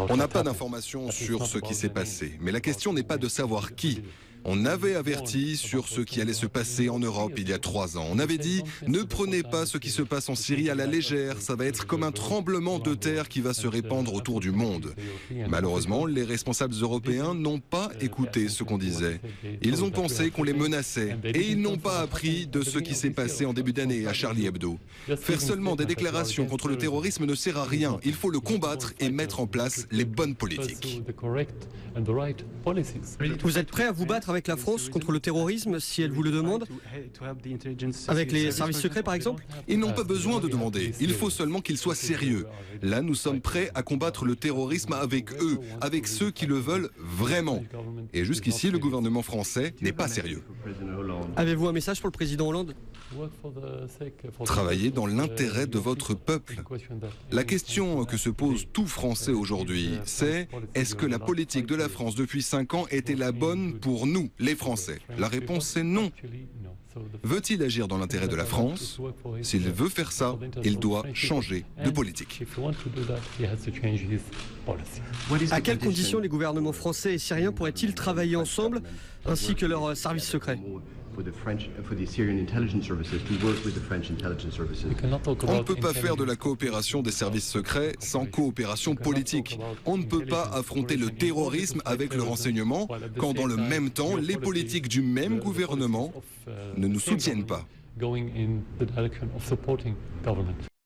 On n'a pas d'informations sur ce qui s'est passé, mais la question n'est pas de savoir qui. On avait averti sur ce qui allait se passer en Europe il y a 3 ans. On avait dit, ne prenez pas ce qui se passe en Syrie à la légère, ça va être comme un tremblement de terre qui va se répandre autour du monde. Malheureusement, les responsables européens n'ont pas écouté ce qu'on disait. Ils ont pensé qu'on les menaçait et ils n'ont pas appris de ce qui s'est passé en début d'année à Charlie Hebdo. Faire seulement des déclarations contre le terrorisme ne sert à rien. Il faut le combattre et mettre en place les bonnes politiques. Vous êtes prêt à vous battre avec la France contre le terrorisme si elle vous le demande? Avec les services secrets par exemple? Ils n'ont pas besoin de demander, il faut seulement qu'ils soient sérieux. Là, nous sommes prêts à combattre le terrorisme avec eux, avec ceux qui le veulent vraiment. Et jusqu'ici, le gouvernement français n'est pas sérieux. Avez-vous un message pour le président Hollande? Travaillez dans l'intérêt de votre peuple. La question que se pose tout Français aujourd'hui, c'est est-ce que la politique de la France depuis 5 ans était la bonne pour nous, les Français? La réponse est non. Veut-il agir dans l'intérêt de la France? S'il veut faire ça, il doit changer de politique. À quelles conditions les gouvernements français et syriens pourraient-ils travailler ensemble, ainsi que leurs services secrets? On ne peut pas faire de la coopération des services secrets sans coopération politique. On ne peut pas affronter le terrorisme avec le renseignement quand dans le même temps, les politiques du même gouvernement ne nous soutiennent pas.